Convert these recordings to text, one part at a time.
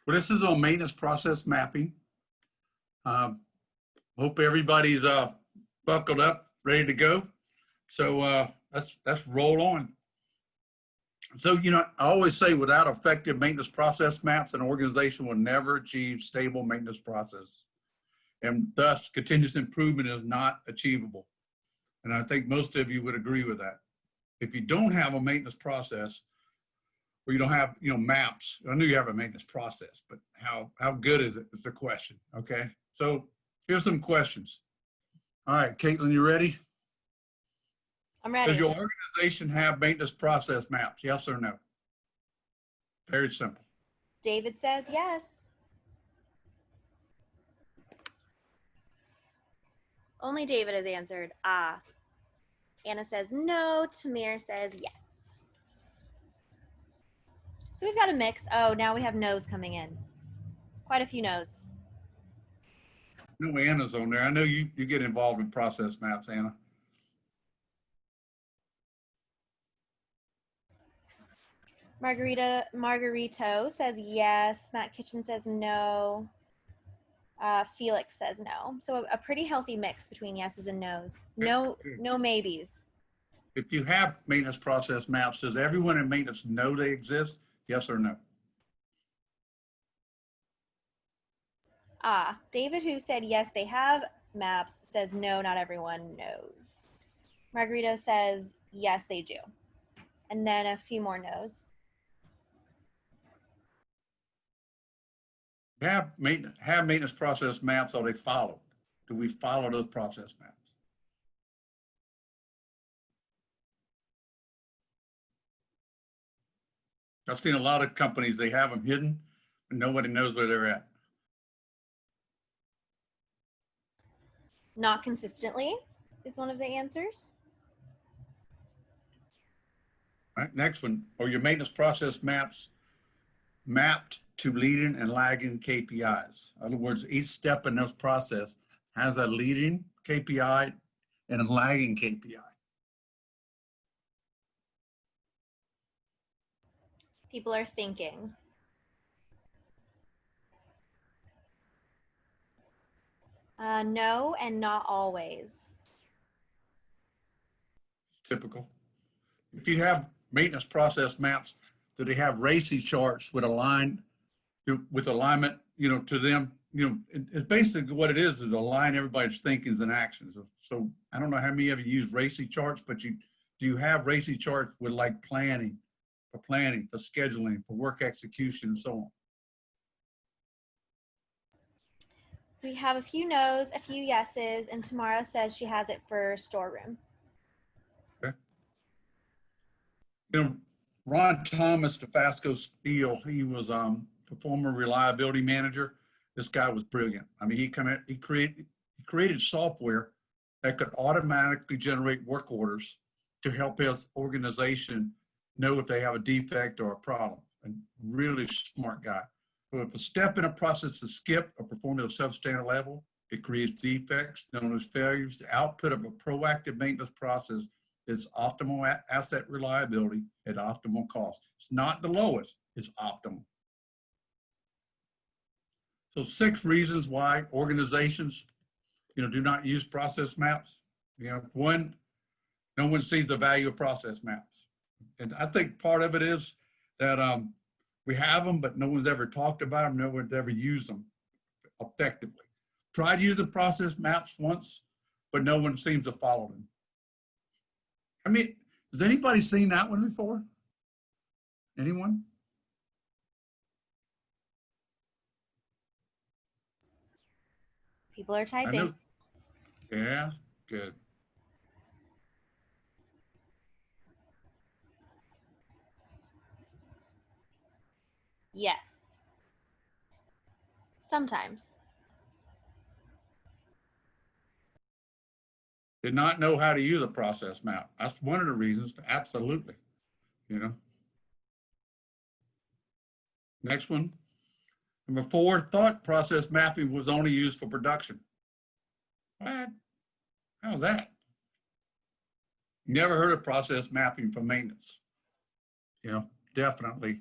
Well, this is on maintenance process mapping. Hope everybody's buckled up, ready to go. So let's roll on. So, you know, I always say without effective maintenance process maps, an organization will never achieve stable maintenance process. And thus, continuous improvement is not achievable. And I think most of you would agree with that. If you don't have a maintenance process, or you don't have, you know, maps, I knew you have a maintenance process, but how good is it is the question, okay? So here's some questions. All right, Caitlin, you ready? I'm ready. Does your organization have maintenance process maps? Yes or no? Very simple. David says yes. Only David has answered ah. Anna says no. Tamir says yes. So we've got a mix. Oh, now we have no's coming in. Quite a few no's. No, Anna's on there. I know you get involved in process maps, Anna. Margarito says yes. Matt Kitchen says no. Felix says no. So a pretty healthy mix between yeses and nos. No maybes. If you have maintenance process maps, does everyone in maintenance know they exist? Yes or no? David, who said yes, they have maps, says no, not everyone knows. Margarito says yes, they do. And then a few more no's. Have maintenance process maps, are they followed? Do we follow those process maps? I've seen a lot of companies, they have them hidden, and nobody knows where they're at. Not consistently is one of the answers. All right, next one. Are your maintenance process maps mapped to leading and lagging KPIs? In other words, each step in this process has a leading KPI and a lagging KPI. People are thinking. No, and not always. Typical. If you have maintenance process maps, do they have RACI charts with alignment, you know, to them? You know, it's basically what it is align everybody's thinkings and actions. So I don't know how many of you use RACI charts, but do you have RACI charts with like planning, for scheduling, for work execution, and so on? We have a few no's, a few yeses, and Tamara says she has it for storeroom. Okay. You know, Ron Thomas, DeFasco Steel, he was a former reliability manager. This guy was brilliant. I mean, he created software that could automatically generate work orders to help his organization know if they have a defect or a problem. And really smart guy. So if a step in a process is skipped or performed at a substandard level, it creates defects known as failures. The output of a proactive maintenance process is optimal asset reliability at optimal cost. It's not the lowest, it's optimal. So 6 reasons why organizations, you know, do not use process maps. You know, 1, no one sees the value of process maps. And I think part of it is that we have them, but no one's ever talked about them. No one's ever used them effectively. Tried using process maps once, but no one seems to follow them. I mean, has anybody seen that one before? Anyone? People are typing. Yeah, good. Yes. Sometimes. Did not know how to use a process map. That's one of the reasons, absolutely, you know. Next one. Number 4, thought process mapping was only used for production. What? How's that? Never heard of process mapping for maintenance. You know, definitely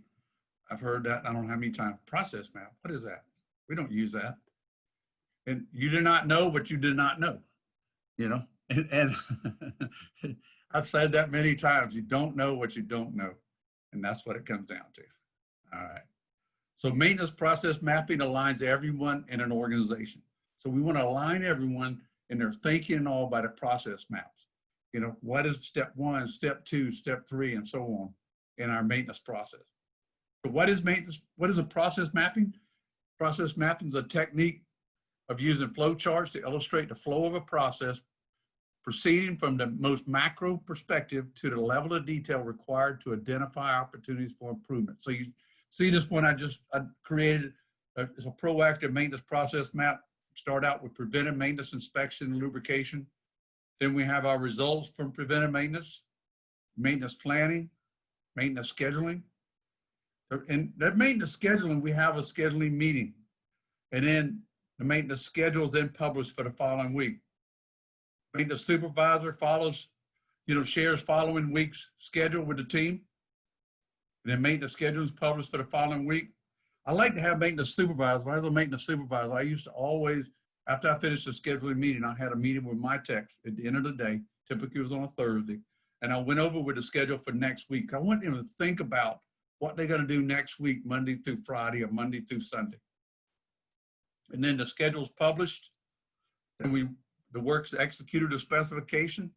I've heard that, I don't know how many times. Process map, what is that? We don't use that. And you did not know what you did not know, you know? And I've said that many times. You don't know what you don't know. And that's what it comes down to. All right. So maintenance process mapping aligns everyone in an organization. So we want to align everyone in their thinking and all by the process maps. You know, what is step 1, step 2, step 3, and so on in our maintenance process. So what is maintenance? What is a process mapping? Process mapping is a technique of using flow charts to illustrate the flow of a process, proceeding from the most macro perspective to the level of detail required to identify opportunities for improvement. So you see this one I created. It's a proactive maintenance process map. Start out with preventive maintenance, inspection, and lubrication. Then we have our results from preventive maintenance, maintenance planning, maintenance scheduling. In that maintenance scheduling, we have a scheduling meeting. And then the maintenance schedule is then published for the following week. Maintenance supervisor follows, shares following week's schedule with the team. And then maintenance schedule is published for the following week. I like to have maintenance supervisor. When I was a maintenance supervisor, I used to always, after I finished the scheduling meeting, I had a meeting with my techs at the end of the day. Typically it was on a Thursday. And I went over with the schedule for next week. I want them to think about what they're going to do next week, Monday through Friday or Monday through Sunday. And then the schedule's published. Then the work's executed to specification.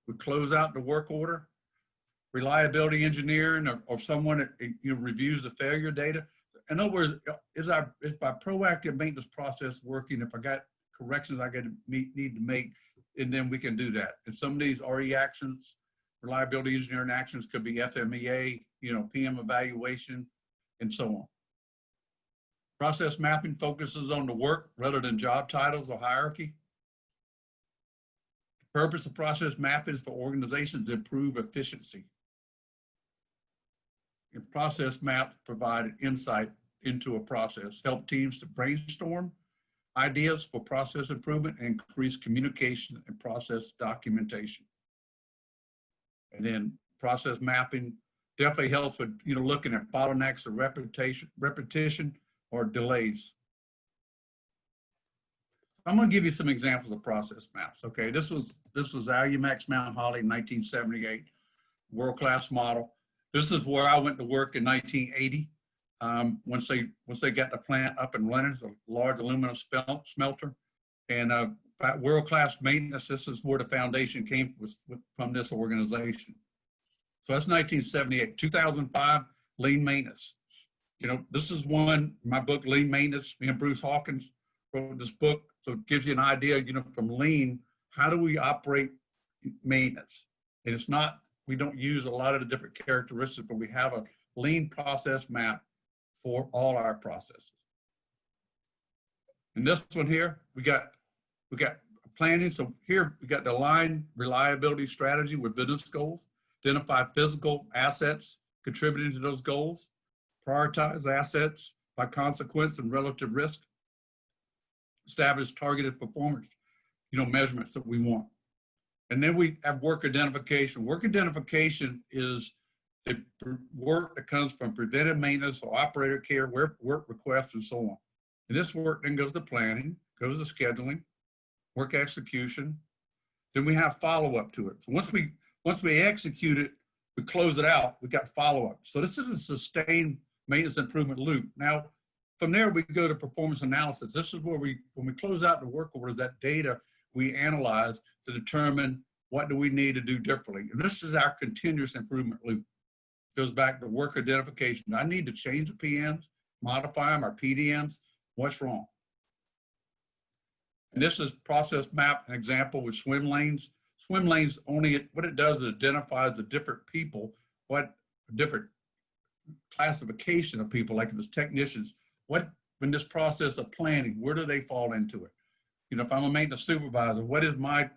We close out the work order. Reliability engineering or someone that reviews the failure data. In other words, is our proactive maintenance process working? If I got corrections I need to make, and then we can do that. And some of these RE actions, reliability engineering actions, could be FMEA, PM evaluation, and so on. Process mapping focuses on the work rather than job titles or hierarchy. The purpose of process mapping is for organizations to improve efficiency. And process maps provide insight into a process, help teams to brainstorm ideas for process improvement, and increase communication and process documentation. And then process mapping definitely helps with looking at bottlenecks or repetition or delays. I'm going to give you some examples of process maps. Okay, this was Alumax Mount Holly in 1978, world-class model. This is where I went to work in 1980. Once they got the plant up and running, it's a large aluminum smelter, and world-class maintenance. This is where the foundation came from this organization. So that's 1978. 2005, lean maintenance. This is my book, Lean Maintenance. Me and Bruce Hawkins wrote this book, so it gives you an idea, from lean, how do we operate maintenance? And it's not, we don't use a lot of the different characteristics, but we have a lean process map for all our processes. And this one here, we got planning. So here we got the line reliability strategy with business goals, identify physical assets contributing to those goals, prioritize assets by consequence and relative risk, establish targeted performance, measurements that we want. And then we have work identification. Work identification is the work that comes from preventive maintenance or operator care, work requests, and so on. And this work then goes to planning, goes to scheduling, work execution. Then we have follow-up to it. So once we execute it, we close it out, we got follow-up. So this is a sustained maintenance improvement loop. Now, from there, we go to performance analysis. This is where when we close out the work orders, that data we analyze to determine what do we need to do differently. And this is our continuous improvement loop. It goes back to work identification. I need to change the PMs, modify them, our PDMs, what's wrong? And this is process map, an example with swim lanes. Swim lanes only, what it does is identifies the different people, what different classification of people, like if it's technicians, in this process of planning, where do they fall into it? If I'm a maintenance supervisor, what is my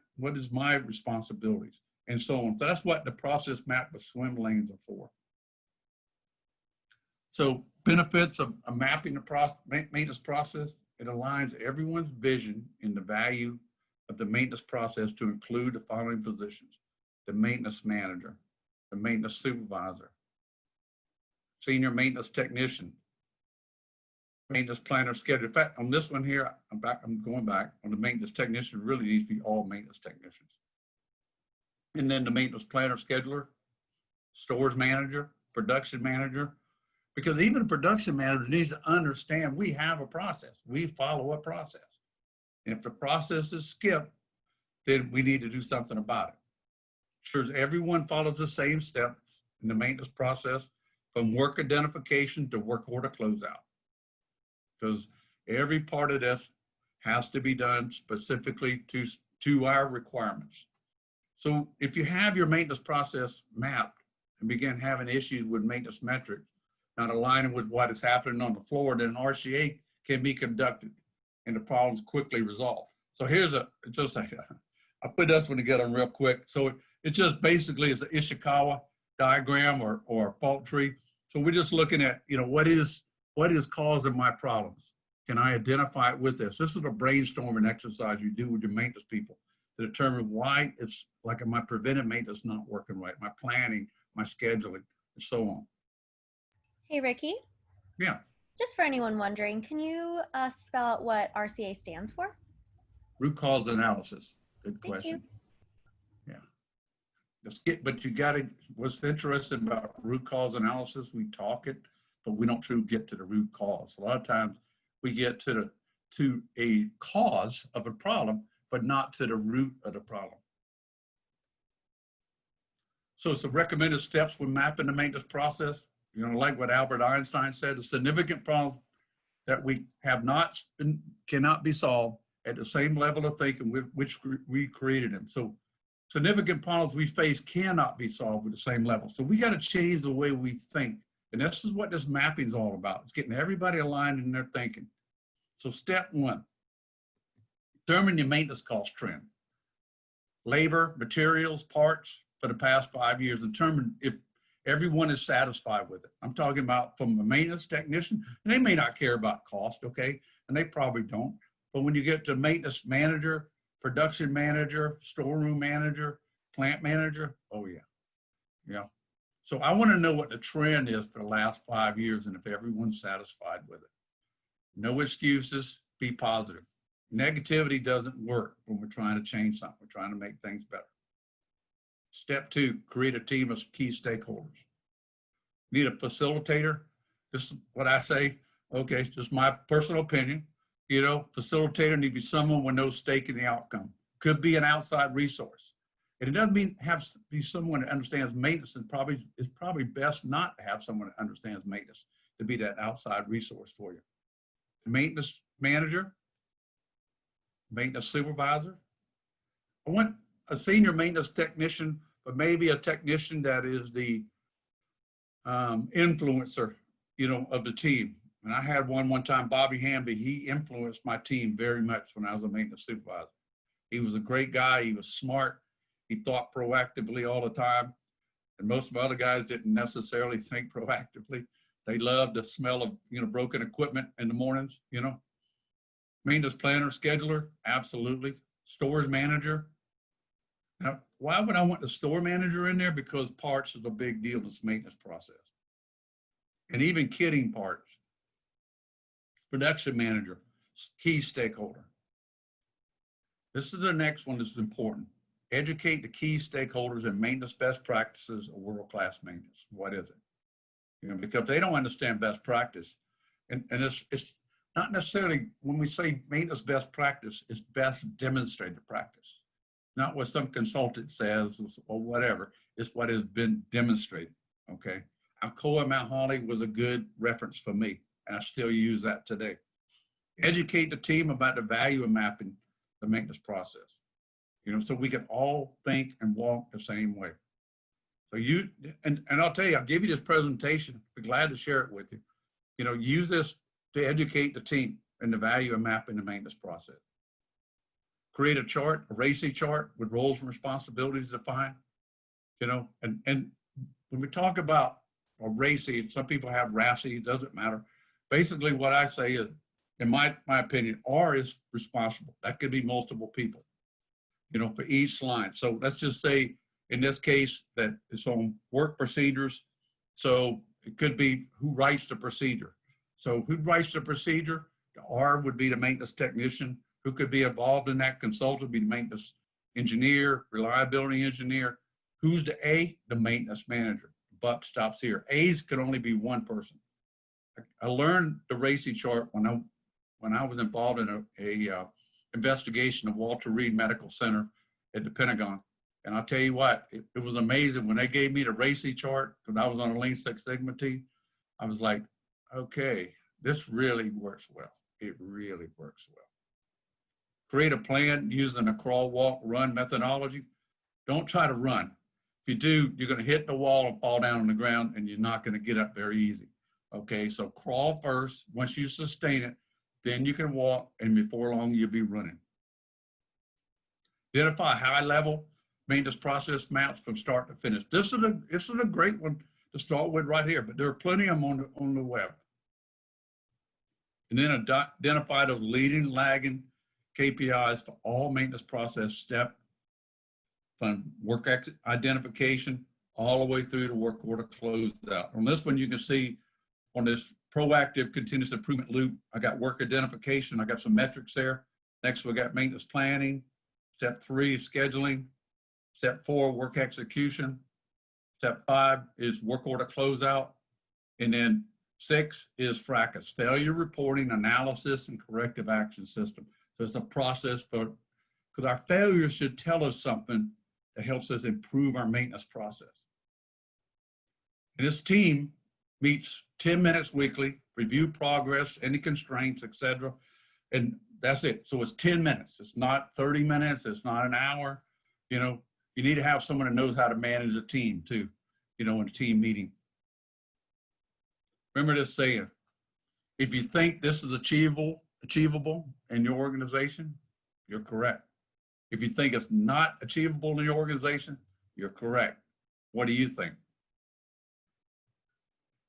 responsibilities, and so on. So that's what the process map with swim lanes are for. So benefits of mapping the maintenance process, it aligns everyone's vision in the value of the maintenance process to include the following positions: the maintenance manager, the maintenance supervisor, senior maintenance technician, maintenance planner schedule. In fact, on this one here, I'm going back on the maintenance technician, really needs to be all maintenance technicians. And then the maintenance planner scheduler, stores manager, production manager, because even a production manager needs to understand we have a process. We follow a process. And if the process is skipped, then we need to do something about it. Sure, everyone follows the same steps in the maintenance process from work identification to work order closeout. Because every part of this has to be done specifically to our requirements. So if you have your maintenance process mapped and begin having issues with maintenance metrics, not aligning with what is happening on the floor, then RCA can be conducted and the problems quickly resolved. So here's I put this one together real quick. So it just basically is an Ishikawa diagram or fault tree. So we're just looking at, what is causing my problems? Can I identify it with this? This is a brainstorming exercise you do with your maintenance people to determine why it's like my preventive maintenance not working right, my planning, my scheduling, and so on. Hey, Ricky. Yeah. Just for anyone wondering, can you spell out what RCA stands for? Root cause analysis. Good question. Yeah. But you gotta, what's interesting about root cause analysis, we talk it, but we don't truly get to the root cause. A lot of times we get to a cause of a problem, but not to the root of the problem. So it's the recommended steps when mapping the maintenance process. Like what Albert Einstein said, the significant problems that we have cannot be solved at the same level of thinking with which we created them. So significant problems we face cannot be solved with the same level. So we got to change the way we think. And this is what this mapping is all about. It's getting everybody aligned in their thinking. So step one, determine your maintenance cost trend. Labor, materials, parts for the past 5 years, determine if everyone is satisfied with it. I'm talking about from a maintenance technician, and they may not care about cost, okay? And they probably don't. But when you get to maintenance manager, production manager, storeroom manager, plant manager, oh yeah. Yeah. So I want to know what the trend is for the last 5 years and if everyone's satisfied with it. No excuses, be positive. Negativity doesn't work when we're trying to change something. We're trying to make things better. Step two, create a team of key stakeholders. Need a facilitator. This is what I say. Okay, just my personal opinion. Facilitator need to be someone with no stake in the outcome. Could be an outside resource. And it doesn't mean be someone that understands maintenance. And it's probably best not to have someone that understands maintenance to be that outside resource for you. The maintenance manager, maintenance supervisor. I want a senior maintenance technician, but maybe a technician that is the influencer, of the team. And I had one time, Bobby Hamby, he influenced my team very much when I was a maintenance supervisor. He was a great guy. He was smart. He thought proactively all the time. And most of the other guys didn't necessarily think proactively. They loved the smell of, broken equipment in the mornings, Maintenance planner, scheduler, absolutely. Stores manager. Now, why would I want the store manager in there? Because parts is a big deal in this maintenance process. And even kitting parts. Production manager, key stakeholder. This is the next one that's important. Educate the key stakeholders in maintenance best practices of world-class maintenance. What is it? Because they don't understand best practice. And it's not necessarily, when we say maintenance best practice, it's best demonstrated practice. Not what some consultant says or whatever, it's what has been demonstrated, okay? Alcoa Mount Holly was a good reference for me, and I still use that today. Educate the team about the value of mapping the maintenance process, so we can all think and walk the same way. So and I'll tell you, I'll give you this presentation, be glad to share it with you. Use this to educate the team and the value of mapping the maintenance process. Create a chart, a RACI chart with roles and responsibilities defined, and when we talk about a RACI, some people have RACI, it doesn't matter. Basically what I say is, in my opinion, R is responsible. That could be multiple people, for each line. So let's just say in this case that it's on work procedures. So It could be who writes the procedure. So who writes the procedure? The R would be the maintenance technician. Who could be involved in that? Consultant would be the maintenance engineer, reliability engineer. Who's the A? The maintenance manager. Buck stops here. A's could only be one person. I learned the RACI chart when I was involved in a investigation of Walter Reed Medical Center at the Pentagon. And I'll tell you what, it was amazing when they gave me the RACI chart, because I was on a Lean Six Sigma team. I was like, okay, this really works well. It really works well. Create a plan using a crawl, walk, run methodology. Don't try to run. If you do, you're going to hit the wall and fall down on the ground, and you're not going to get up very easy. Okay, so crawl first. Once you sustain it, then you can walk, and before long, you'll be running. Identify high-level maintenance process maps from start to finish. This is a great one to start with right here, but there are plenty of them on the web. And then identify those leading, lagging KPIs for all maintenance process step, from work identification all the way through to work order closeout. On this one, you can see on this proactive continuous improvement loop, I got work identification. I got some metrics there. Next, we got maintenance planning. Step 3 is scheduling. Step 4, work execution. Step 5 is work order closeout. And then 6 is FRACAS, failure reporting, analysis, and corrective action system. So it's a process for, because our failures should tell us something that helps us improve our maintenance process. And this team meets 10 minutes weekly, review progress, any constraints, etc. And that's it. So it's 10 minutes. It's not 30 minutes. It's not an hour. You know, you need to have someone that knows how to manage a team too, you know, in a team meeting. Remember this saying, if you think this is achievable in your organization, you're correct. If you think it's not achievable in your organization, you're correct. What do you think?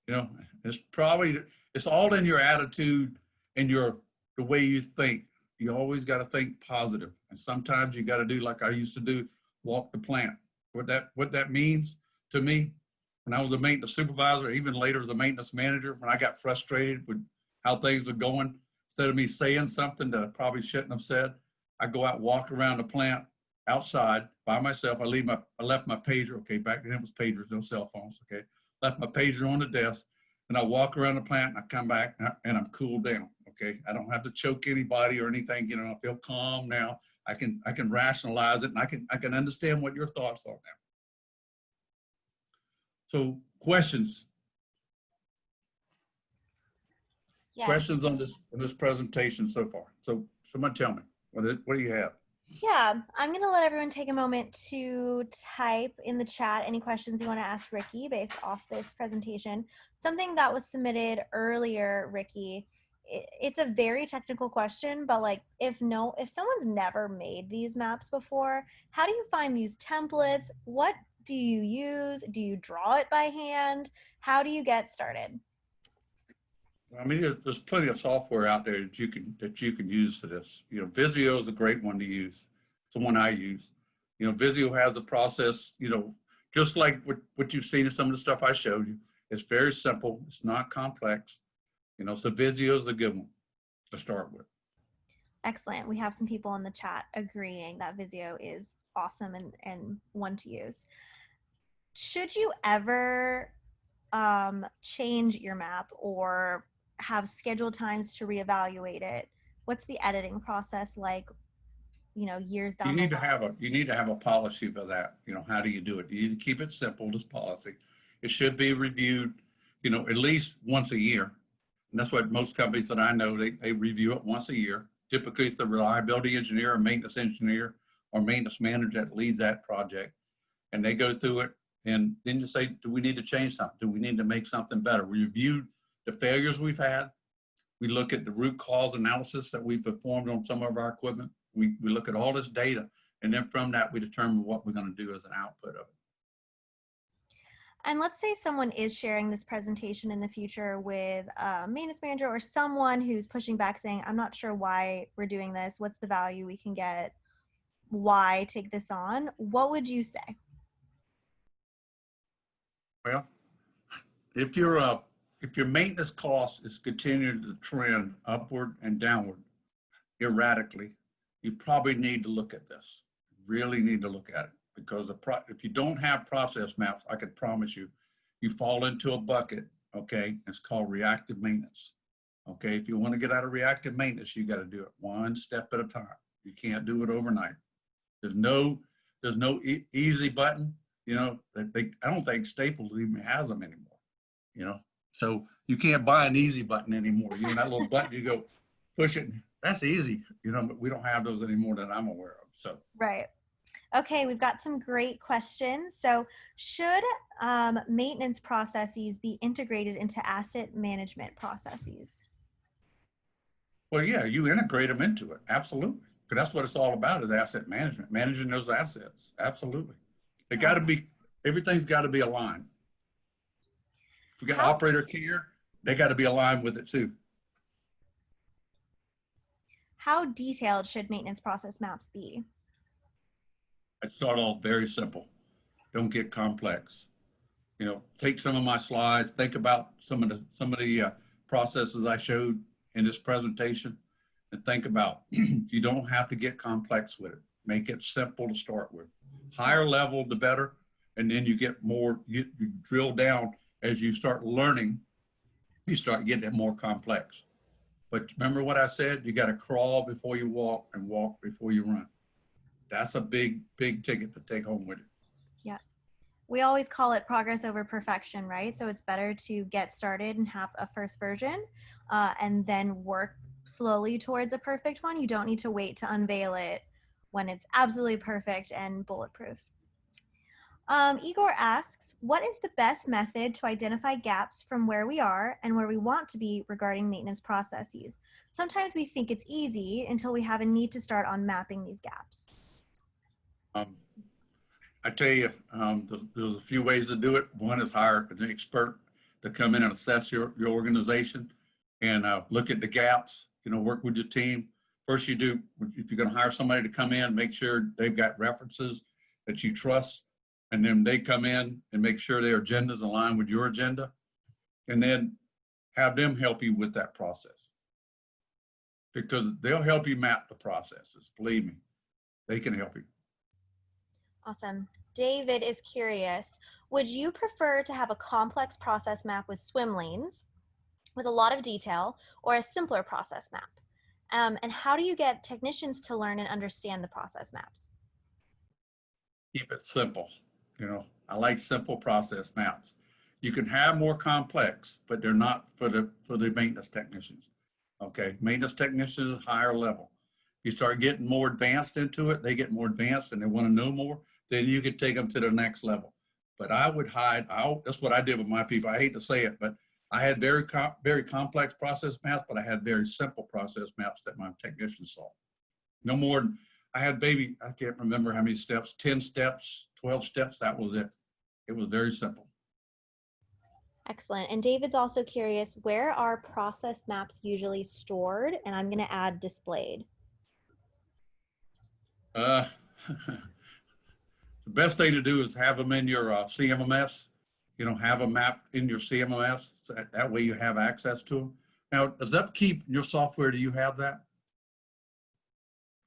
You know, it's all in your attitude and the way you think. You always got to think positive. And sometimes you got to do like I used to do, walk the plant. What that means to me, when I was a maintenance supervisor, even later as a maintenance manager, when I got frustrated with how things were going, instead of me saying something that I probably shouldn't have said, I go out, walk around the plant outside by myself. I left my pager. Okay, back then it was pagers, no cell phones. Okay, left my pager on the desk, and I walk around the plant, and I come back, and I'm cooled down. Okay, I don't have to choke anybody or anything. You know, I feel calm now. I can rationalize it, and I can understand what your thoughts are now. So questions. Yeah. Questions on this presentation so far. So someone tell me, what do you have? Yeah, I'm going to let everyone take a moment to type in the chat any questions you want to ask Ricky based off this presentation. Something that was submitted earlier, Ricky, it's a very technical question, but like if someone's never made these maps before, how do you find these templates? What do you use? Do you draw it by hand? How do you get started? I mean, there's plenty of software out there that you can use for this. You know, Visio is a great one to use. It's the one I use. You know, Visio has a process, you know, just like what you've seen in some of the stuff I showed you. It's very simple. It's not complex. You know, so Visio is a good one to start with. Excellent. We have some people in the chat agreeing that Visio is awesome and one to use. Should you ever change your map or have scheduled times to reevaluate it? What's the editing process like, you know, years down the line? You need to have a policy for that. You know, how do you do it? You need to keep it simple, this policy. It should be reviewed, you know, at least once a year. And that's what most companies that I know, they review it once a year. Typically it's the reliability engineer or maintenance engineer or maintenance manager that leads that project. And they go through it and then you say, do we need to change something? Do we need to make something better? We review the failures we've had. We look at the root cause analysis that we performed on some of our equipment. We look at all this data, and then from that, we determine what we're going to do as an output of it. And let's say someone is sharing this presentation in the future with a maintenance manager or someone who's pushing back saying, I'm not sure why we're doing this. What's the value we can get? Why take this on? What would you say? Well, if if your maintenance cost is continuing to trend upward and downward erratically, you probably need to look at this. Really need to look at it, because if you don't have process maps, I can promise you, you fall into a bucket. Okay, it's called reactive maintenance. Okay, if you want to get out of reactive maintenance, you got to do it one step at a time. You can't do it overnight. There's no easy button. You know, I don't think Staples even has them anymore. You know, so you can't buy an easy button anymore. You know, that little button, you go push it. That's easy. You know, but we don't have those anymore that I'm aware of. So Right. Okay, we've got some great questions. So, should maintenance processes be integrated into asset management processes? well, yeah, you integrate them into it. Absolutely. Because that's what it's all about, is asset management, managing those assets. Absolutely. It got to be, everything's got to be aligned. If we got How operator care, they got to be aligned with it too. how detailed should maintenance process maps be? I start off very simple. Don't get complex. You know, take some of my slides, think about some of the processes I showed in this presentation, and think about, you don't have to get complex with it. Make it simple to start with. Higher level, the better. And then you get more, you drill down as you start learning, you start getting it more complex. But remember what I said, you got to crawl before you walk and walk before you run. That's a big ticket to take home with you. Yeah. We always call it progress over perfection, right? So it's better to get started and have a first version and then work slowly towards a perfect one. You don't need to wait to unveil it when it's absolutely perfect and bulletproof. Igor asks, what is the best method to identify gaps from where we are and where we want to be regarding maintenance processes? Sometimes we think it's easy until we have a need to start on mapping these gaps. I tell you, there's a few ways to do it. One is hire an expert to come in and assess your organization and look at the gaps, you know, work with your team. First you do, if you're gonna hire somebody to come in, make sure they've got references that you trust, and then they come in and make sure their agendas align with your agenda, and then have them help you with that process. Because they'll help you map the processes, believe me, they can help you. Awesome. David is curious, would you prefer to have a complex process map with swim lanes with a lot of detail or a simpler process map? And how do you get technicians to learn and understand the process maps? Keep it simple. You know, I like simple process maps. You can have more complex, but they're not for the maintenance technicians. Okay, maintenance technicians is higher level. You start getting more advanced into it, they get more advanced and they want to know more, then you can take them to the next level. But I would that's what I did with my people. I hate to say it, but I had very complex process maps, but I had very simple process maps that my technicians saw. No more than, I can't remember how many steps, 10 steps, 12 steps, that was it. It was very simple. Excellent. And David's also curious, where are process maps usually stored? And I'm going to add displayed. The best thing to do is have them in your CMMS. You know, have a map in your CMMS. So that way you have access to them. Now, does Upkeep in your software, do you have that?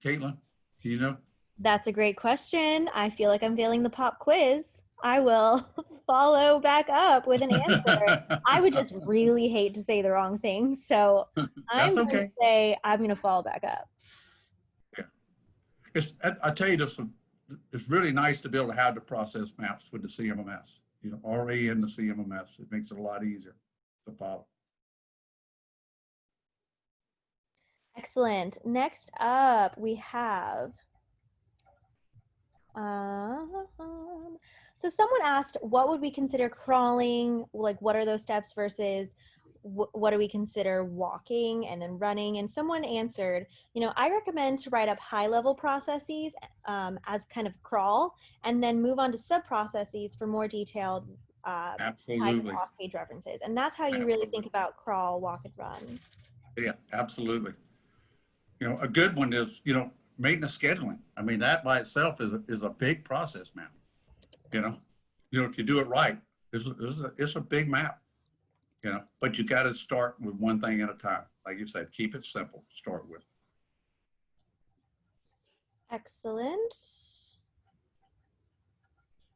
Caitlin, do you know? That's a great question. I feel like I'm failing the pop quiz. I will follow back up with an answer. I would just really hate to say the wrong thing. So I'm That's going to okay. say I'm going to follow back up. Yeah. I tell you this, it's really nice to be able to have the process maps with the CMMS, you know, already in the CMMS. It makes it a lot easier to follow. Excellent. Next up, we have. So someone asked, what would we consider crawling? Like, what are those steps versus what do we consider walking and then running? And someone answered, you know, I recommend to write up high level processes as kind of crawl and then move on to sub processes for more detailed Absolutely. off-page references. And that's how you really think about crawl, walk, and run. Yeah, absolutely. You know, a good one is, you know, maintenance scheduling. I mean, that by itself is a big process map. You know, if you do it right, it's a big map. but you got to start with one thing at a time. Like you said, keep it simple, start with. Excellent.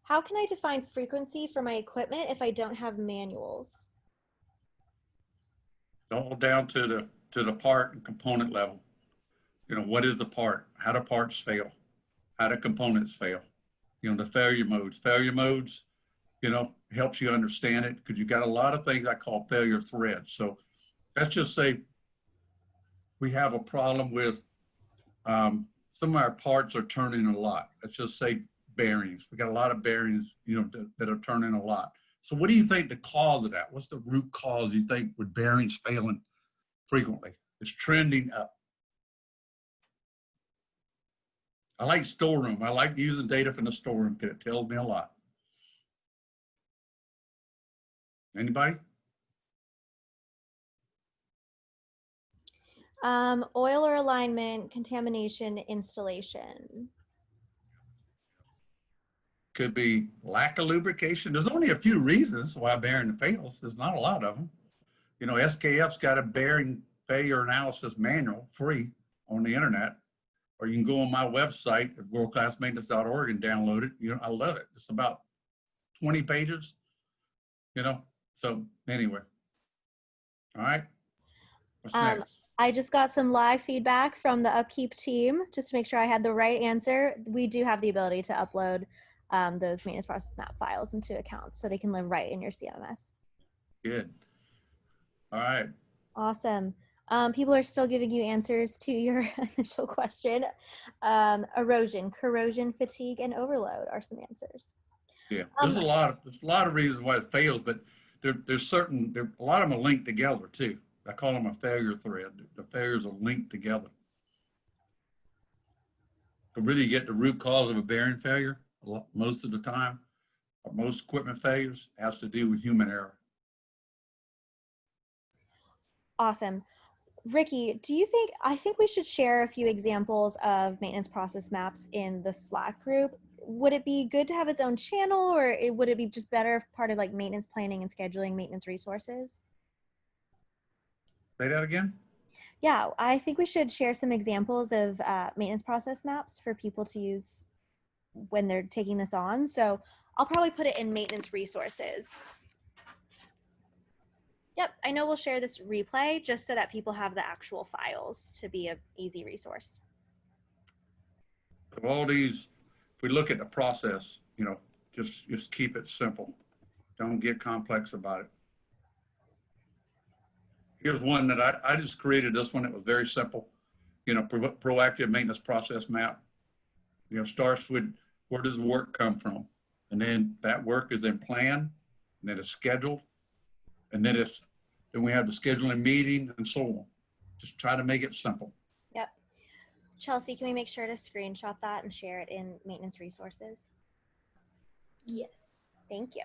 How can I define frequency for my equipment if I don't have manuals? All down to the part and component level. What is the part? How do parts fail? How do components fail? The failure modes. Failure modes, helps you understand it because you got a lot of things I call failure threads. So let's just say we have a problem with some of our parts are turning a lot. Let's just say bearings. We got a lot of bearings, that are turning a lot. So what do you think the cause of that? What's the root cause you think with bearings failing frequently? It's trending up. I like storeroom. I like using data from the storeroom because it tells me a lot. Anybody? Oil or alignment, contamination, installation. Could be lack of lubrication. There's only a few reasons why a bearing fails. There's not a lot of them. SKF's got a bearing failure analysis manual free on the internet, or you can go on my website at worldclassmaintenance.org and download it. I love it. It's about 20 pages, so anyway. All right. What's next? I just got some live feedback from the upkeep team just to make sure I had the right answer. We do have the ability to upload those maintenance process map files into accounts so they can live right in your CMS. Good. All right. Awesome. People are still giving you answers to your initial question. Erosion, corrosion, fatigue, and overload are some answers. Yeah, there's a lot of reasons why it fails, but there's a lot of them are linked together too. I call them a failure thread. The failures are linked together. To really get the root cause of a bearing failure, most of the time, or most equipment failures, has to do with human error. Awesome. Ricky, I think we should share a few examples of maintenance process maps in the Slack group. Would it be good to have its own channel, or would it be just better if part of like maintenance planning and scheduling maintenance resources? Say that again? Yeah, I think we should share some examples of maintenance process maps for people to use when they're taking this on. So I'll probably put it in maintenance resources. Yep, I know we'll share this replay just so that people have the actual files to be an easy resource. Of all these, if we look at the process, just keep it simple. Don't get complex about it. Here's one that I just created this one. It was very simple. Proactive maintenance process map. Starts with where does the work come from? And then that work is then planned, and then it's scheduled, and then we have the scheduling meeting and so on. Just try to make it simple. Yep. Chelsea, can we make sure to screenshot that and share it in maintenance resources? Yes. Thank you.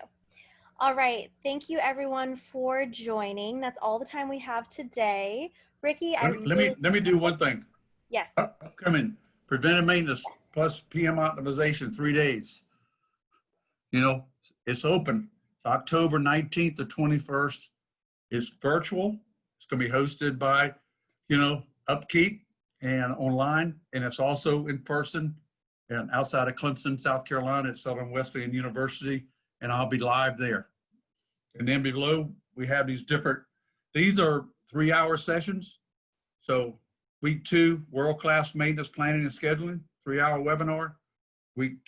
All right. Thank you everyone for joining. That's all the time we have today. Ricky, Let me do one thing. Yes. Upcoming preventive maintenance plus PM optimization, 3 days. It's open. It's October 19th to 21st. It's virtual. It's going to be hosted by, Upkeep and online. And it's also in person and outside of Clemson, South Carolina at Southern Wesleyan University. And I'll be live there. And then below, we have these are 3-hour sessions. So week 2, world-class maintenance planning and scheduling, 3-hour webinar. Week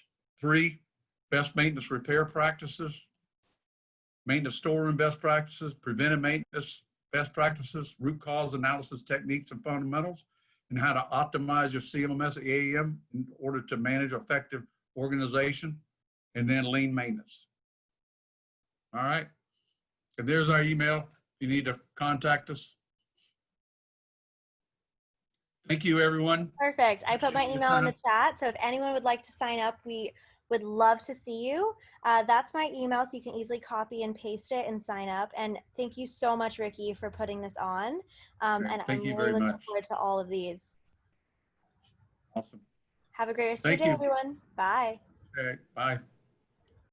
3, best maintenance repair practices, maintenance storeroom best practices, preventive maintenance best practices, root cause analysis techniques and fundamentals, and how to optimize your CMMS AAM in order to manage effective organization, and then lean maintenance. All right. And there's our email if you need to contact us. Thank you, everyone. Perfect. I put my email in the chat. So if anyone would like to sign up, we would love to see you. That's my email, so you can easily copy and paste it and sign up. And thank you so much, Ricky, for putting this on. And I'm really looking forward to all of these. Awesome. Have a great rest of your day, everyone. Bye. Okay, bye.